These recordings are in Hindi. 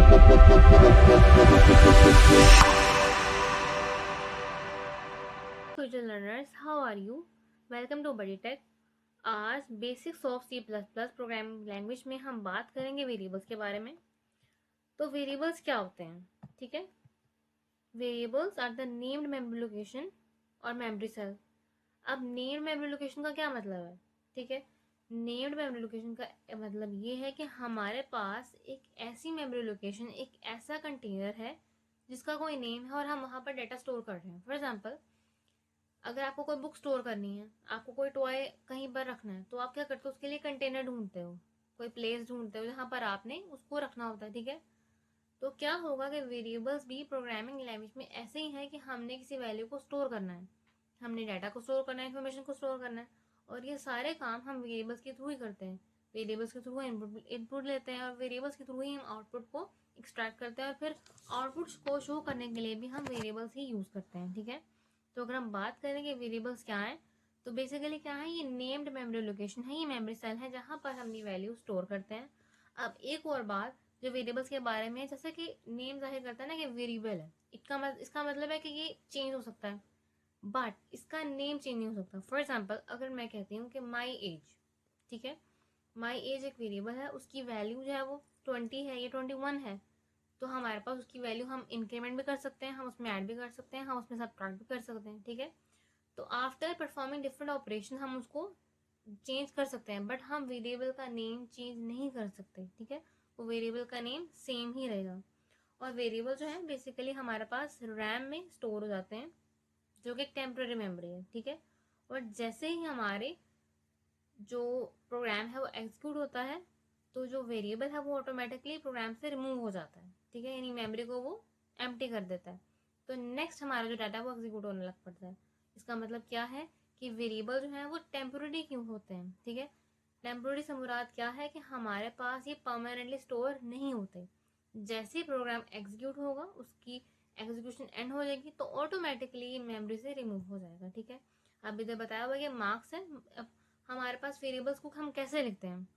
Future learners, how are you? Welcome to Buddy Tech. आज basics of C plus plus programming language में हम बात करेंगे वेरिएबल्स के बारे में। तो वेरिएबल्स क्या होते हैं, ठीक है। Variables are the named memory location और मेमोरी सेल। अब नेम्ड मेमोरी लोकेशन का क्या मतलब है, ठीक है। नेम्ड मेमोरी लोकेशन का मतलब ये है कि हमारे पास एक ऐसी मेमोरी लोकेशन, एक ऐसा कंटेनर है जिसका कोई नेम है और हम वहाँ पर डाटा स्टोर कर रहे हैं। फॉर एग्जाम्पल, अगर आपको कोई बुक स्टोर करनी है, आपको कोई टॉय कहीं पर रखना है, तो आप क्या करते हो, उसके लिए कंटेनर ढूंढते हो, कोई प्लेस ढूंढते हो जहाँ पर आपने उसको रखना होता है, ठीक है। तो क्या होगा कि वेरिएबल्स भी प्रोग्रामिंग लैंग्वेज में ऐसे ही है कि हमने किसी वैल्यू को स्टोर करना है, हमने डाटा को स्टोर करना है, इन्फॉर्मेशन को स्टोर करना है, और ये सारे काम हम वेरिएबल्स के थ्रू ही करते हैं। वेरिएबल्स के थ्रू इनपुट लेते हैं और वेरिएबल्स के थ्रू ही हम आउटपुट को एक्सट्रैक्ट करते हैं, और फिर आउटपुट को शो करने के लिए भी हम वेरिएबल्स ही यूज करते हैं, ठीक है। तो अगर हम बात करें कि वेरिएबल्स क्या है, तो बेसिकली क्या है, ये नेम्ड मेमोरी लोकेशन है, ये मेमोरी सेल है जहाँ पर हम ये वैल्यू स्टोर करते हैं। अब एक और बात जो वेरिएबल्स के बारे में है, जैसे कि नेम जाहिर करता है ना कि वेरिएबल है, इसका मतलब है कि ये चेंज हो सकता है, बट इसका नेम चेंज नहीं हो सकता। फॉर एग्जाम्पल, अगर मैं कहती हूँ कि माई एज, ठीक है, माई एज एक वेरिएबल है, उसकी वैल्यू जो है वो 20 है, ये 21 है, तो हमारे पास उसकी वैल्यू हम इंक्रीमेंट भी कर सकते हैं, हम उसमें ऐड भी कर सकते हैं, हम उसमें सब्ट्रैक्ट भी कर सकते हैं, ठीक है। तो आफ्टर परफॉर्मिंग डिफरेंट ऑपरेशन हम उसको चेंज कर सकते हैं, बट हम वेरिएबल का नेम चेंज नहीं कर सकते, ठीक है। वो वेरिएबल का नेम सेम ही रहेगा। और वेरिएबल जो है बेसिकली हमारे पास रैम में स्टोर हो जाते हैं, जो कि एक टेम्पररी मेमोरी है, ठीक है। और जैसे ही हमारे जो प्रोग्राम है वो एग्जीक्यूट होता है, तो जो वेरिएबल है वो ऑटोमेटिकली प्रोग्राम से रिमूव हो जाता है, ठीक है, यानी मेमोरी को वो एम्प्टी कर देता है। तो नेक्स्ट हमारा जो डाटा है वो एग्जीक्यूट होने लग पड़ता है। इसका मतलब क्या है कि वेरिएबल जो है वो टेम्पोररी क्यों होते हैं, ठीक है। टेम्पोररी से मुराद क्या है कि हमारे पास ये परमानेंटली स्टोर नहीं होते। जैसे प्रोग्राम एग्जीक्यूट होगा, उसकी एग्जीक्यूशन एंड हो जाएगी, तो ऑटोमेटिकली ये मेमोरी से रिमूव हो जाएगा, ठीक है। अब इधर बताया हुआ कि मार्क्स है। अब हमारे पास वेरिएबल्स को हम कैसे लिखते हैं,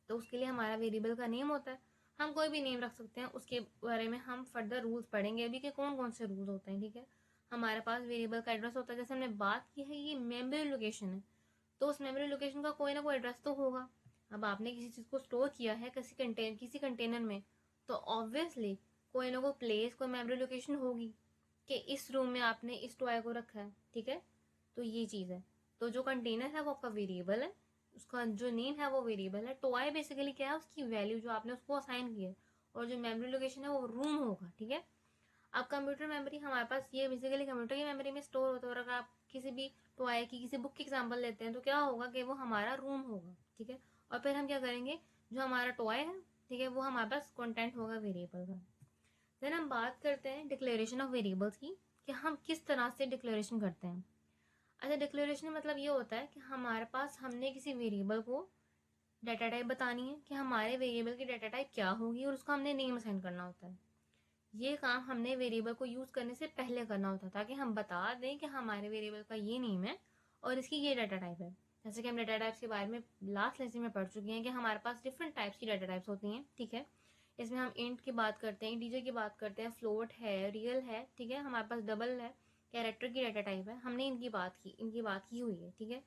तो उसके लिए हमारा वेरिएबल का नेम होता है, हम कोई भी नेम रख सकते हैं, उसके बारे में हम फर्दर रूल्स पढ़ेंगे अभी कि कौन कौन से रूल्स होते हैं, ठीक है। हमारे पास वेरिएबल का एड्रेस होता है, जैसे हमने बात की है ये मेमोरी लोकेशन है, तो उस मेमोरी लोकेशन का कोई ना कोई एड्रेस तो होगा। अब आपने किसी चीज़ को स्टोर किया है किसी कंटेनर में, तो ऑब्वियसली कोई ना कोई प्लेस, कोई मेमोरी लोकेशन होगी कि इस रूम में आपने इस टॉय को रखा है, ठीक है। तो ये चीज़ है। तो जो कंटेनर है वो आपका वेरिएबल है, उसका जो नेम है वो वेरिएबल है। टॉय बेसिकली क्या है, उसकी वैल्यू जो आपने उसको असाइन की है, और जो मेमोरी लोकेशन है वो रूम होगा, ठीक है। अब कंप्यूटर मेमोरी हमारे पास ये बेसिकली कंप्यूटर की मेमोरी में स्टोर होता है, और अगर आप किसी भी टॉय की किसी बुक की एग्जांपल लेते हैं, तो क्या होगा कि वो हमारा रूम होगा, ठीक है। और फिर हम क्या करेंगे, जो हमारा टॉय है, ठीक है, वो हमारे पास कंटेंट होगा वेरिएबल का। देन हम बात करते हैं डिक्लेरेशन ऑफ वेरिएबल्स की, कि हम किस तरह से डिक्लेरेशन करते हैं। अच्छा, डिक्लेरेशन का मतलब ये होता है कि हमारे पास हमने किसी वेरिएबल को डाटा टाइप बतानी है, कि हमारे वेरिएबल की डाटा टाइप क्या होगी, और उसका हमने नेम असाइन करना होता है। ये काम हमने वेरिएबल को यूज करने से पहले करना होता है, ताकि हम बता दें कि हमारे वेरिएबल का ये नेम है और इसकी ये डाटा टाइप है। जैसे कि हम डाटा टाइप्स के बारे में लास्ट लेसन में पढ़ चुके हैं कि हमारे पास डिफरेंट टाइप्स की डाटा टाइप्स होती हैं, ठीक है। इसमें हम इंट की बात करते हैं, इंटीजर की बात करते हैं, फ्लोट है, रियल है, ठीक है, हमारे पास डबल है, कैरेक्टर की डाटा टाइप है। हमने इनकी बात की हुई है, ठीक है।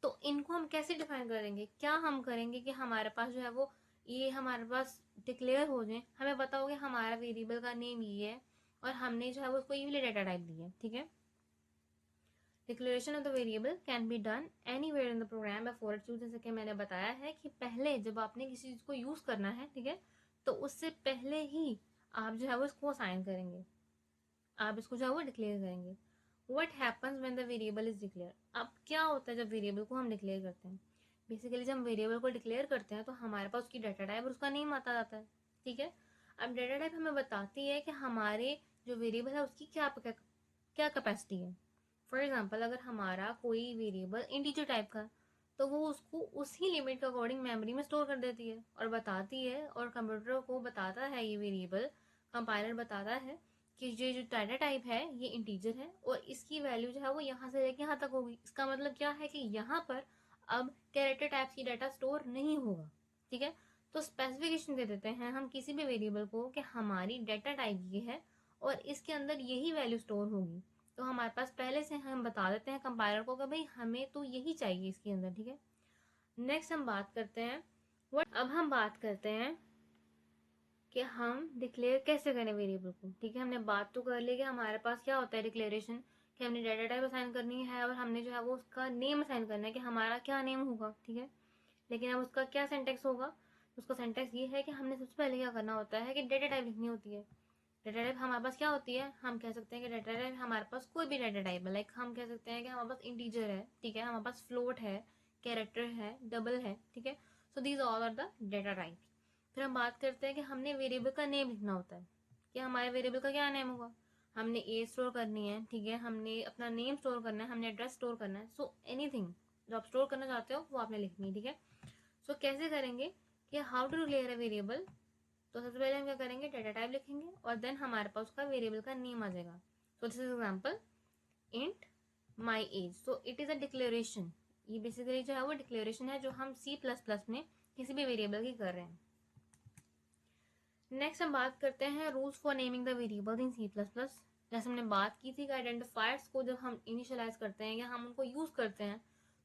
तो इनको हम कैसे डिफाइन करेंगे, क्या हम करेंगे कि हमारे पास जो है वो ये हमारे पास डिक्लेयर हो जाए, हमें पता हो कि हमारा वेरिएबल का नेम ये है, और हमने जो है वो उसको ये वाली डाटा टाइप दी है, ठीक है। Declaration of the variable can be done anywhere in the programme before it's use. जैसे कि मैंने बताया है कि पहले जब आपने किसी चीज को यूज करना है, ठीक है, तो उससे पहले ही आप जो है वो इसको असाइन करेंगे, आप इसको जो है वो डिक्लेयर करेंगे। What happens when the variable is declare. अब क्या होता है जब वेरिएबल को हम डिक्लेयर करते हैं, बेसिकली जब हम वेरिएबल को डिक्लेयर करते हैं तो हमारे पास उसकी डाटा टाइप और उसका नेम आता जाता है, ठीक है। अब डाटा टाइप हमें बताती है कि हमारे जो वेरिएबल है उसकी क्या क्या कैपेसिटी है। फॉर एग्जाम्पल, अगर हमारा कोई वेरिएबल इंटीजर टाइप का, तो वो उसको उसी लिमिट के अकॉर्डिंग मेमोरी में स्टोर कर देती है और बताती है, और कंप्यूटर को बताता है, ये वेरिएबल कंपाइलर बताता है कि ये जो डाटा टाइप है ये इंटीजर है, और इसकी वैल्यू जो है वो यहाँ से लेके यहाँ तक होगी। इसका मतलब क्या है कि यहाँ पर अब कैरेक्टर टाइप्स की डाटा स्टोर नहीं होगा, ठीक है। तो स्पेसिफिकेशन दे देते हैं हम किसी भी वेरिएबल को कि हमारी डेटा टाइप ये है और इसके अंदर यही वैल्यू स्टोर होगी। तो हमारे पास पहले से हम बता देते हैं कंपाइलर को कि भाई हमें तो यही चाहिए इसके अंदर, ठीक है। नेक्स्ट हम बात करते हैं अब हम बात करते हैं कि हम डिक्लेयर कैसे करें वेरिएबल को, ठीक है। हमने बात तो कर ली कि हमारे पास क्या होता है डिक्लेरेशन, कि हमने डेटा टाइप असाइन करनी है और हमने जो है वो उसका नेम असाइन करना है कि हमारा क्या नेम होगा, ठीक है। लेकिन अब उसका क्या सिंटेक्स होगा, उसका सिंटेक्स ये है कि हमने सबसे पहले क्या करना होता है कि डेटा टाइप लिखनी होती है। डेटा टाइप हमारे पास क्या होती है, हम कह सकते हैं कि डेटा टाइप हमारे पास कोई भी डेटा टाइप है, लाइक हम कह सकते हैं कि हमारे पास इंटीजर है, ठीक है, हमारे पास फ्लोट है, कैरेक्टर है, डबल है, ठीक है। So these all are the data type. फिर हम बात करते हैं कि हमने वेरिएबल का नेम लिखना होता है कि हमारे वेरिएबल का क्या नेम होगा। हमने एज स्टोर करनी है, ठीक है, हमने अपना नेम स्टोर करना है, हमने एड्रेस स्टोर करना है। सो एनीथिंग जो आप स्टोर करना चाहते हो वो आपने लिखनी है, ठीक है। सो कैसे करेंगे कि how to declare a variable, तो सबसे पहले हम क्या करेंगे, डेटा टाइप लिखेंगे और देन हमारे पास उसका वेरिएबल का नेम आ जाएगा। सो this is example int my age. So it is a declaration, ये बेसिकली जो है वो डिक्लेरेशन है जो हम C++ में किसी भी वेरिएबल की कर रहे हैं। नेक्स्ट हम बात करते हैं rules for naming the variables in C++। जैसे हमने बात की थी कि आइडेंटिफायर्स को जब हम इनिशियलाइज करते हैं या हम उनको यूज करते हैं,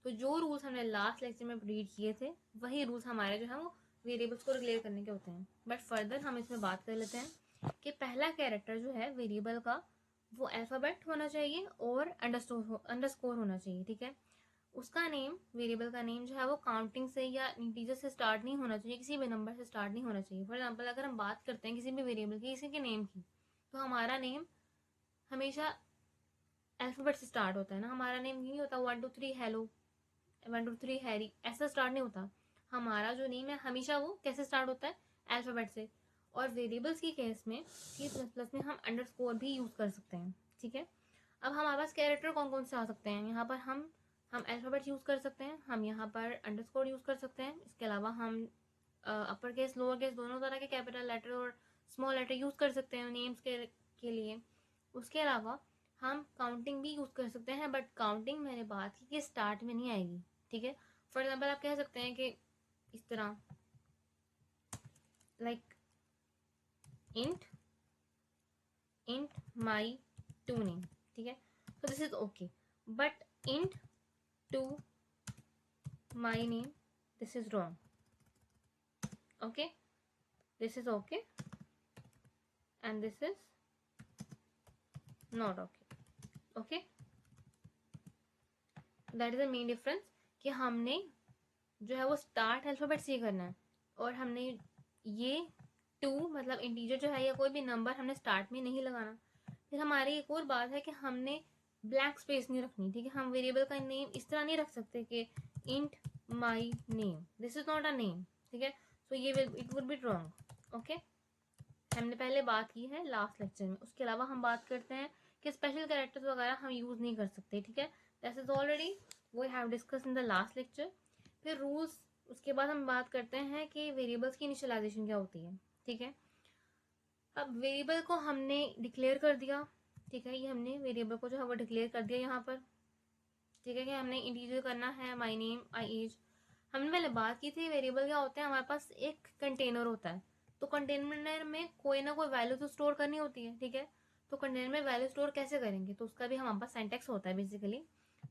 तो जो रूल्स हमने लास्ट लेक्चर में रीड किए थे वही रूल्स हमारे जो है वो वेरिएबल्स को डिक्लेयर करने के होते हैं। बट फर्दर हम इसमें बात कर लेते हैं कि पहला कैरेक्टर जो है वेरिएबल का वो अल्फाबेट होना चाहिए और अंडरस्कोर होना चाहिए, ठीक है। उसका नेम, वेरिएबल का नेम जो है वो काउंटिंग से या इंटीजर से स्टार्ट नहीं होना चाहिए, किसी भी नंबर से स्टार्ट नहीं होना चाहिए। फॉर एग्जाम्पल अगर हम बात करते हैं किसी भी वेरिएबल की, किसी के नेम की, तो हमारा नेम हमेशा अल्फाबेट से स्टार्ट होता है ना। हमारा नेम नहीं होता 1 2 3 हेलो, 1 2 3 हैरी, ऐसा स्टार्ट नहीं होता। हमारा जो नेम है हमेशा वो कैसे स्टार्ट होता है, अल्फाबेट से। और वेरिएबल्स की केस में C++ में हम अंडरस्कोर भी यूज कर सकते हैं, ठीक है। अब हमारे पास कैरेक्टर कौन कौन से आ सकते हैं, यहाँ पर हम अल्फाबेट यूज कर सकते हैं, हम यहाँ पर अंडरस्कोर यूज कर सकते हैं। इसके अलावा हम अपर केस लोअर केस दोनों तरह के कैपिटल लेटर और स्मॉल लेटर यूज कर सकते हैं नेम्स के लिए। उसके अलावा हम काउंटिंग भी यूज कर सकते हैं, बट काउंटिंग मैंने बात की कि स्टार्ट में नहीं आएगी, ठीक है। फॉर एग्जाम्पल आप कह सकते हैं कि इस तरह like int my two name, ठीक है। So this is okay, but int two my name, this is wrong, okay, this is okay and this is not okay, okay, that is the main difference कि हमने जो है वो स्टार्ट अल्फाबेट से करना है और हमने ये टू मतलब इंटीजर जो है या कोई भी नंबर हमने स्टार्ट में नहीं लगाना। फिर हमारी एक और बात है कि हमने ब्लैक स्पेस नहीं रखनी, ठीक है। हम वेरिएबल का नेम इस तरह नहीं रख सकते कि int my name, this is not a name, ठीक है। सो ये it would be wrong, okay. हमने पहले बात की है लास्ट लेक्चर में। उसके अलावा हम बात करते हैं कि स्पेशल कैरेक्टर्स वगैरह हम यूज नहीं कर सकते, ठीक है। This is already we have discuss in the last lecture. फिर रूल्स, उसके बाद हम बात करते हैं कि वेरिएबल्स की इनिशियलाइजेशन क्या होती है, ठीक है। अब वेरिएबल को हमने डिक्लेयर कर दिया, ठीक है, ये हमने वेरिएबल को जो है वो डिक्लेयर कर दिया यहाँ पर, ठीक है, कि हमने इंटीजर करना है माई नेम आई एज। हमने पहले बात की थी वेरिएबल क्या होता है, हमारे पास एक कंटेनर होता है, तो कंटेनर में कोई ना कोई वैल्यू तो स्टोर करनी होती है, ठीक है। तो कंटेनर में वैल्यू स्टोर कैसे करेंगे, तो उसका भी हमारे पास सिंटैक्स होता है। बेसिकली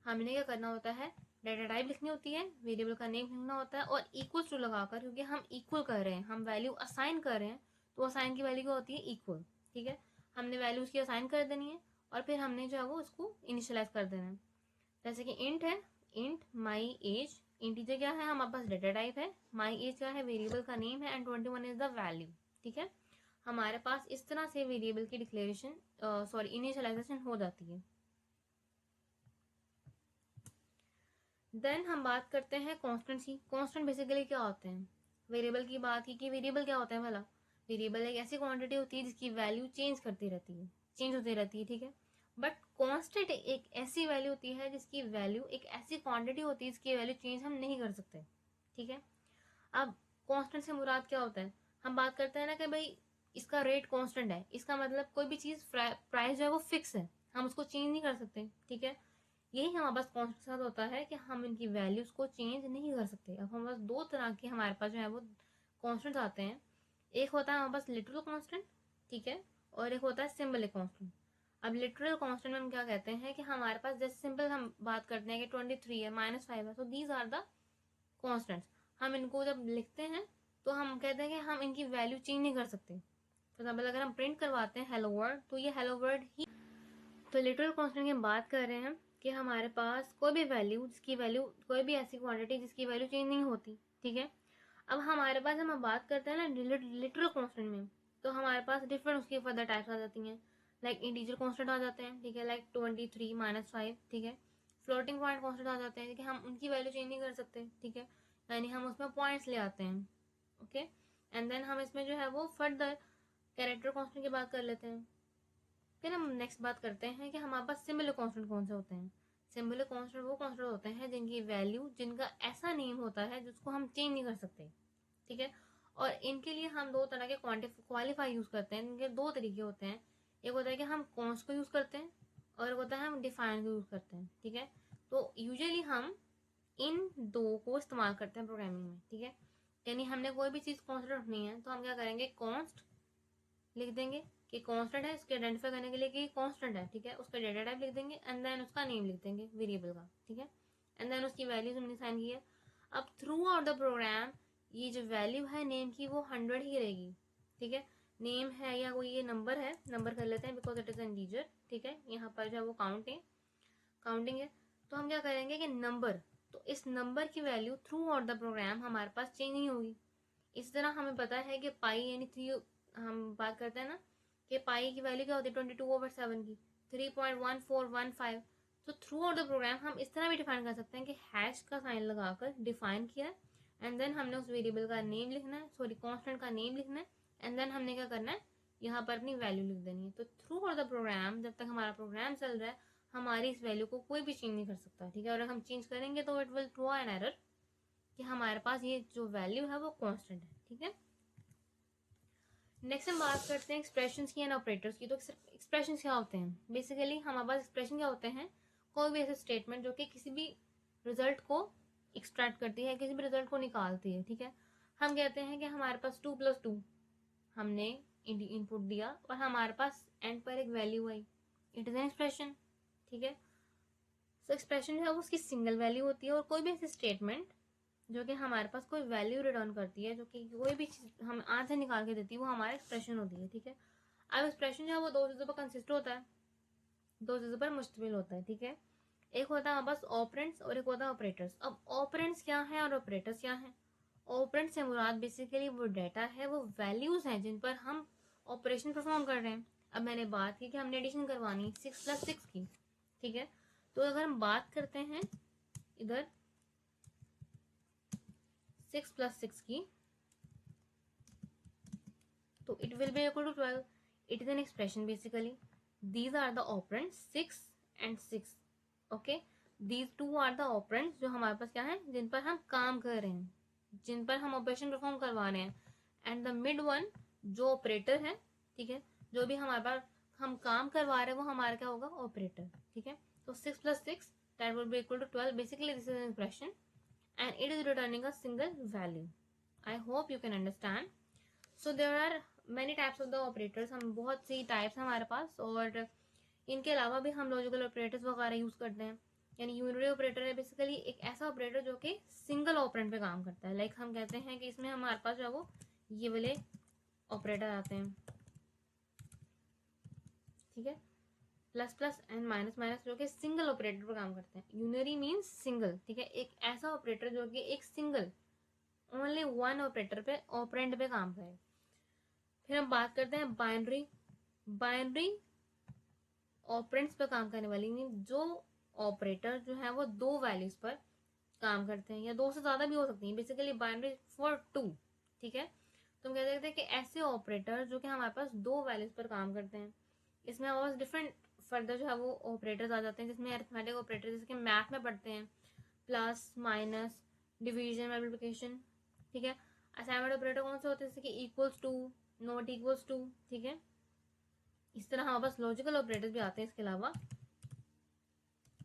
हमने क्या करना होता है, डेटा टाइप लिखनी होती है, वेरिएबल का नेम लिखना होता है और इक्वल टू लगाकर, क्योंकि हम इक्वल कर रहे हैं, हम वैल्यू असाइन कर रहे हैं, तो असाइन की वैल्यू क्या होती है, इक्वल, ठीक है। हमने वैल्यू उसकी असाइन कर देनी है और फिर हमने जो है वो उसको इनिशियलाइज कर देना है। जैसे कि इंट है, इंट माई एज, इंटीजर क्या है हमारे पास डेटा टाइप है, माई एज क्या है वेरिएबल का नेम है एंड 21 इज द वैल्यू, ठीक है। हमारे पास इस तरह से वेरिएबल की डिक्लेरेशन सॉरी इनिशियलाइजेशन हो जाती है। देन हम बात करते हैं कॉन्स्टेंट की। कॉन्स्टेंट बेसिकली क्या होते हैं, वेरिएबल की बात की कि वेरिएबल क्या होता है भला। वेरिएबल एक ऐसी क्वांटिटी होती है जिसकी वैल्यू चेंज करती रहती है, चेंज होती रहती है, ठीक है। बट कांस्टेंट एक ऐसी वैल्यू होती है जिसकी वैल्यू, एक ऐसी क्वांटिटी होती है जिसकी वैल्यू चेंज हम नहीं कर सकते, ठीक है। अब कांस्टेंट से मुराद क्या होता है, हम बात करते हैं ना कि भाई इसका रेट कांस्टेंट है, इसका मतलब कोई भी चीज प्राइस जो है वो फिक्स है, हम उसको चेंज नहीं कर सकते, ठीक है। यही हमारे पास कांस्टेंट के साथ होता है कि हम इनकी वैल्यूज को चेंज नहीं कर सकते। अब हमारे पास दो तरह की हमारे पास जो है वो कॉन्स्टेंट्स आते हैं, एक होता है हमारे पास लिटरल कॉन्स्टेंट, ठीक है, और एक होता है सिंबलिक कॉन्स्टेंट। अब लिटरल कॉन्स्टेंट में हम क्या कहते हैं कि हमारे पास जैसे सिंपल हम बात करते हैं कि 23 है, -5 है, तो दीज आर द कॉन्स्टेंट्स। हम इनको जब लिखते हैं तो हम कहते हैं कि हम इनकी वैल्यू चेंज नहीं कर सकते। फॉर एग्जाम्पल अगर हम प्रिंट करवाते हैं हेलो वर्ल्ड, तो ये हेलो वर्ल्ड ही। तो लिटरल कॉन्स्टेंट की हम बात कर रहे हैं कि हमारे पास कोई भी वैल्यू जिसकी वैल्यू, कोई भी ऐसी क्वांटिटी जिसकी वैल्यू चेंज नहीं होती, ठीक है। अब हमारे पास हम बात करते हैं ना लिटरल कॉन्स्टेंट में, तो हमारे पास डिफरेंट उसकी फर्दर टाइप्स आ जाती हैं। लाइक इंटीजर कॉन्स्टेंट आ जाते हैं, ठीक है, लाइक 23 -5, ठीक है। फ्लोटिंग पॉइंट कॉन्स्टेंट आ जाते हैं, ठीक है, हम उनकी वैल्यू चेंज नहीं कर सकते, ठीक है, यानी हम उसमें पॉइंट्स ले आते हैं, ओके। एंड देन हम इसमें जो है वो फर्दर कैरेक्टर कॉन्स्टेंट की बात कर लेते हैं। फिर हम नेक्स्ट बात करते हैं कि हमारे पास सिंबलिक कॉन्स्टेंट कौन से होते हैं। सिंबलिक कॉन्स्टेंट वो कॉन्स्टेंट होते हैं जिनकी वैल्यू, जिनका ऐसा नेम होता है जिसको हम चेंज नहीं कर सकते, ठीक है। और इनके लिए हम दो तरह के क्वालिफाई यूज करते हैं। इनके दो तरीके होते हैं, एक होता है कि हम कॉन्स्ट को यूज करते हैं और एक होता है हम डिफाइन को यूज करते हैं, ठीक है। तो यूजुअली हम इन दो को इस्तेमाल करते हैं प्रोग्रामिंग में, ठीक है। यानी हमने कोई भी चीज कॉन्स्टेंट रखनी है तो हम क्या करेंगे, कॉन्स्ट लिख देंगे कि कांस्टेंट है, इसके आइडेंटिफाई करने के लिए कि कांस्टेंट है, ठीक है। उसका डेटा टाइप लिख देंगे एंड देन उसका नेम लिख देंगे वेरिएबल का, ठीक है। एंड देन उसकी वैल्यूज हमने साइन की है। अब थ्रू आउट द प्रोग्राम ये जो वैल्यू है नेम की वो 100 ही रहेगी, ठीक है। नेम है या कोई ये नंबर है, नंबर कर लेते हैं because it is an integer, ठीक है। यहाँ पर जो है वो काउंटिंग है। तो हम क्या करेंगे कि नंबर, तो इस नंबर की value throughout the program हमारे पास चेंज नहीं होगी। इस तरह हमें पता है कि पाई यानी 3, हम बात करते हैं ना कि पाई की वैल्यू क्या होती है 22/7 की, 3.1415। तो थ्रू आउट द प्रोग्राम हम इस तरह भी डिफाइन कर सकते हैं कि हैश का साइन लगाकर डिफाइन किया है एंड देन हमने उस वेरिएबल का नेम लिखना है, सॉरी कांस्टेंट का नेम लिखना है एंड देन हमने क्या करना है, यहाँ पर अपनी वैल्यू लिख देनी है। तो थ्रू आउट द प्रोग्राम जब तक हमारा प्रोग्राम चल रहा है हमारी इस वैल्यू को कोई भी चेंज नहीं कर सकता, ठीक है। और अगर हम चेंज करेंगे तो it will throw an error कि हमारे पास ये जो वैल्यू है वो कांस्टेंट है, ठीक है। नेक्स्ट हम बात करते हैं एक्सप्रेशंस की एंड ऑपरेटर्स की। तो एक्सप्रेशंस क्या होते हैं, बेसिकली हमारे पास एक्सप्रेशन क्या होते हैं, कोई भी ऐसे स्टेटमेंट जो कि किसी भी रिजल्ट को एक्सट्रैक्ट करती है, किसी भी रिजल्ट को निकालती है, ठीक है। हम कहते हैं कि हमारे पास 2+2 हमने इनपुट दिया और हमारे पास एंड पर एक value I, it is an expression, ठीक है। सो एक्सप्रेशन जो है वो उसकी सिंगल वैल्यू होती है और कोई भी ऐसी स्टेटमेंट जो कि हमारे पास कोई वैल्यू रिटर्न करती है, जो कि कोई भी चीज हम आंसर निकाल के देती है, वो हमारा एक्सप्रेशन होती है, ठीक है। अब एक्सप्रेशन जो है वो दो चीजों पर कंसिस्ट होता है, दो चीजों पर मुश्तमिल होता है, ठीक है। एक होता है हमारे पास ऑपरेंड्स और एक होता है ऑपरेटर्स। अब ऑपरेंड्स क्या है और ऑपरेटर्स क्या है। ऑपरेंड से मुराद बेसिकली वो डाटा है, वो वैल्यूज हैं जिन पर हम ऑपरेशन परफॉर्म कर रहे हैं। अब मैंने बात की कि हमने एडिशन करवानी 6+6 की, ठीक है। तो अगर हम बात करते हैं इधर 6+6 की, तो it will be equal to 12. It is an expression basically. These are the operands 6 and 6. Okay. These two are the operands जो हमारे पास क्या है, जिन पर हम काम कर रहे हैं, जिन पर हम ऑपरेशन परफॉर्म करवा रहे हैं। एंड द मिड वन जो ऑपरेटर है, ठीक है, जो भी हमारे पास हम काम करवा रहे हैं वो हमारा क्या होगा, ऑपरेटर, ठीक है। तो 6+6 that will be equal to 12. Basically this is an expression and it is returning a single value. I hope you can understand. So there are many types of the operators. हम बहुत सी टाइप्स हैं हमारे पास, और इनके अलावा भी हम लॉजिकल ऑपरेटर्स वगैरह यूज करते हैं। यानी यूनिटरी ऑपरेटर है बेसिकली एक ऐसा ऑपरेटर जो कि सिंगल ऑपरेंड पे काम करता है। लाइक हम कहते हैं कि इसमें हमारे पास जो है वो ये वाले ऑपरेटर आते हैं, ठीक है, plus plus and minus minus, जो कि सिंगल ऑपरेटर पर काम करते हैं। यूनरी मीन्स सिंगल, ठीक है, एक ऐसा ऑपरेटर जो कि एक सिंगल ओनली वन ऑपरेटर पे ऑपरेंड पे काम करे। फिर हम बात करते हैं बाइनरी। बाइनरी ऑपरेंड्स पर काम करने वाली, जो ऑपरेटर जो है वो दो वैल्यूज पर काम करते हैं या दो से ज्यादा भी हो सकती हैं। बेसिकली बाइनरी फॉर 2, ठीक है। तो हम कह सकते हैं कि ऐसे ऑपरेटर जो कि हमारे पास दो वैल्यूज पर काम करते हैं। इसमें हमारे पास डिफरेंट फर्दर जो है वो ऑपरेटर्स आ जाते हैं, जिसमें अरिथमेटिक ऑपरेटर जैसे कि मैथ में पढ़ते हैं, प्लस माइनस डिवीजन मल्टीप्लिकेशन, ठीक है। असाइनमेंट ऑपरेटर कौन से होते हैं, जैसे कि equals to, not equals to, ठीक है। इस तरह हमारे पास लॉजिकल ऑपरेटर्स भी आते हैं इसके अलावा,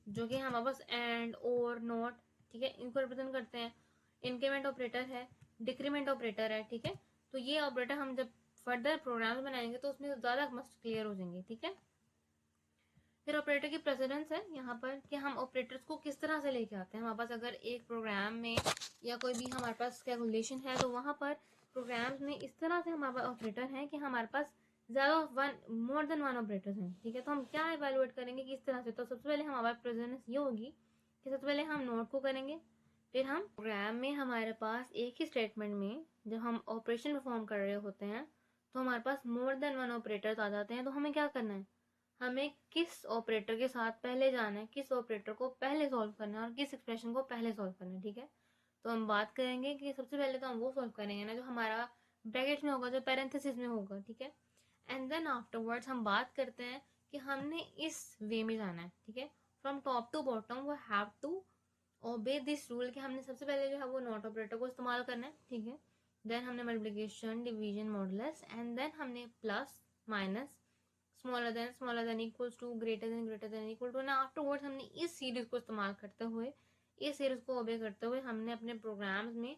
जो कि हमारे पास एंड और नॉट, ठीक है, इनको रिप्रेजेंट करते हैं। इंक्रीमेंट ऑपरेटर है, डिक्रीमेंट ऑपरेटर है, ठीक है। तो ये ऑपरेटर हम जब फर्दर प्रोग्राम्स बनाएंगे तो उसमें ज़्यादा मस्त क्लियर हो जाएंगे, ठीक है। फिर ऑपरेटर की प्रेसिडेंस है यहाँ पर कि हम ऑपरेटर्स को किस तरह से लेके आते हैं। हमारे पास अगर एक प्रोग्राम में या कोई भी हमारे पास कैलकुलेशन है तो वहाँ पर प्रोग्राम्स में इस तरह से हमारे पास ऑपरेटर हैं कि हमारे पास ज़्यादा मोर देन वन ऑपरेटर्स हैं, ठीक है। तो हम क्या इवेलुएट करेंगे किस तरह से, तो सबसे पहले हमारे पास प्रेसिडेंस ये होगी कि सबसे पहले हम नोट को करेंगे, फिर हम प्रोग्राम में हमारे पास एक ही स्टेटमेंट में जब हम ऑपरेशन परफॉर्म कर रहे होते हैं तो हमारे पास मोर देन वन ऑपरेटर्स आ जाते हैं। तो हमें क्या करना है, हमें किस ऑपरेटर के साथ पहले जाना है, किस ऑपरेटर को पहले सॉल्व करना है और किस एक्सप्रेशन को पहले सॉल्व करना है, ठीक है। तो हम बात करेंगे कि सबसे पहले तो हम वो सॉल्व करेंगे ना जो हमारा ब्रैकेट में होगा, जो पैरेंथेसिस में होगा, ठीक है। एंड देन आफ्टरवर्ड्स हम बात करते हैं कि हमने इस वे में जाना है, ठीक है। फ्रॉम टॉप टू बॉटम वो have to obey this rule कि हमने सबसे पहले जो है वो नॉट ऑपरेटर को इस्तेमाल करना है, ठीक है। देन हमने multiplication, division, modulus, and then हमने plus, minus, smaller than equals to, greater than equal to, ना आफ्टरवर्ड्स हमने इस सीरीज को इस्तेमाल करते हुए, इस सीरीज को ओबे करते हुए हमने अपने प्रोग्राम्स में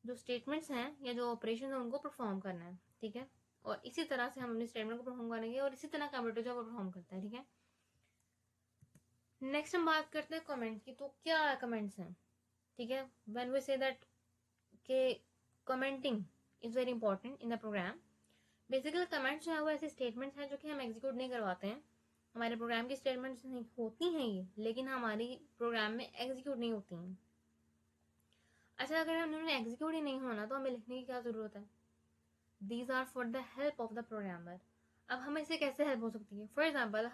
जो स्टेटमेंट्स हैं या जो ऑपरेशन है उनको परफॉर्म करना है, ठीक है। और इसी तरह से हम अपने स्टेटमेंट को परफॉर्म करेंगे और इसी तरह कंप्यूटर जो परफॉर्म करता है, ठीक है। नेक्स्ट हम बात करते हैं कमेंट्स की। तो क्या कमेंट्स हैं, ठीक है। व्हेन वी से दैट के commenting is very important in the program. Basically comments जो है वो ऐसे स्टेटमेंट्स हैं जो कि हम एग्जीक्यूट नहीं करवाते हैं। हमारे प्रोग्राम की स्टेटमेंट्स नहीं होती हैं ये, लेकिन हमारी प्रोग्राम में एग्जीक्यूट नहीं होती हैं। अच्छा, अगर उन्होंने एग्जीक्यूट ही नहीं होना तो हमें लिखने की क्या ज़रूरत है। These are for the help of the programmer. अब हमें इससे कैसे हेल्प हो सकती है। फॉर एग्जाम्पल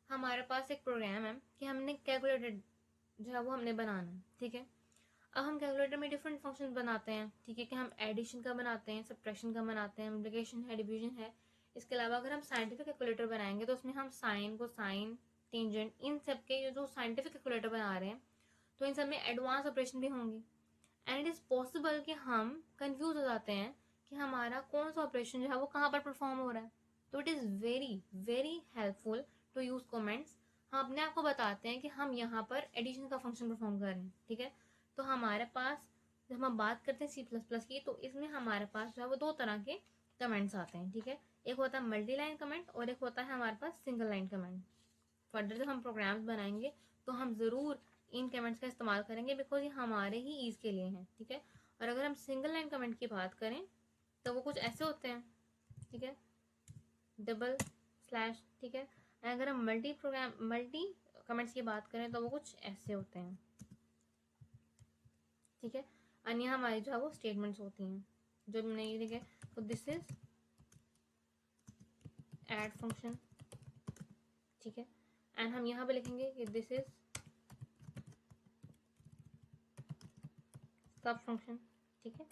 हमारे पास एक प्रोग्राम है कि हमने कैलकुलेटर जो है वो हमने बनाना है, ठीक है। अब हम कैलकुलेटर में डिफरेंट फंक्शन बनाते हैं, ठीक है, कि हम एडिशन का बनाते हैं, सब्ट्रैक्शन का बनाते हैं, मल्टीप्लिकेशन है, डिवीजन है। इसके अलावा अगर हम साइंटिफिक कैलकुलेटर बनाएंगे तो उसमें हम साइन, कोसाइन, टेंजेंट, इन सब के जो साइंटिफिक कैलकुलेटर बना रहे हैं तो इन सब में एडवांस ऑपरेशन भी होंगे। एंड इट इज़ पॉसिबल कि हम कंफ्यूज हो जाते हैं कि हमारा कौन सा ऑपरेशन जो है वो कहाँ पर परफॉर्म हो रहा है। तो it is very very helpful to use comments. हम अपने आप को बताते हैं कि हम यहाँ पर एडिशन का फंक्शन परफॉर्म कर रहे हैं, ठीक है। तो हमारे पास जब हम बात करते हैं C++ की तो इसमें हमारे पास जो है वो दो तरह के कमेंट्स आते हैं, ठीक है। एक होता है मल्टी लाइन कमेंट और एक होता है हमारे पास सिंगल लाइन कमेंट। फर्दर जब हम प्रोग्राम्स बनाएंगे तो हम ज़रूर इन कमेंट्स का इस्तेमाल करेंगे बिकॉज ये हमारे ही ईज के लिए हैं, ठीक है। और अगर हम सिंगल लाइन कमेंट की बात करें तो वो कुछ ऐसे होते हैं, ठीक है, डबल स्लैश, ठीक है। अगर हम मल्टी कमेंट्स की बात करें तो वो कुछ ऐसे होते हैं, ठीक है। अन्य हमारी जो है वो स्टेटमेंट्स होती हैं जो हमने ये, ठीक है। तो दिस इज ऐड फंक्शन, ठीक है। एंड हम यहाँ पे लिखेंगे कि दिस इज सब फंक्शन, ठीक है।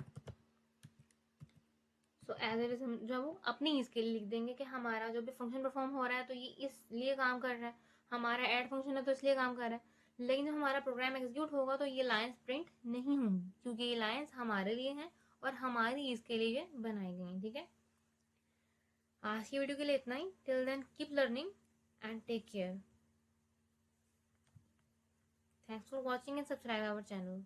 सो एज इट इज हम जो है वो अपनी इसके लिए लिख देंगे कि हमारा जो भी फंक्शन परफॉर्म हो रहा है तो ये इसलिए काम कर रहा है, हमारा ऐड फंक्शन है तो इसलिए काम कर रहा है। लेकिन जब हमारा प्रोग्राम एग्जीक्यूट होगा तो ये लाइंस प्रिंट नहीं होंगी क्योंकि ये लाइंस हमारे लिए हैं और हमारी इसके लिए बनाई गई हैं, ठीक है। आज की वीडियो के लिए इतना ही। Till then keep learning and take care. Thanks for watching and subscribe our channel.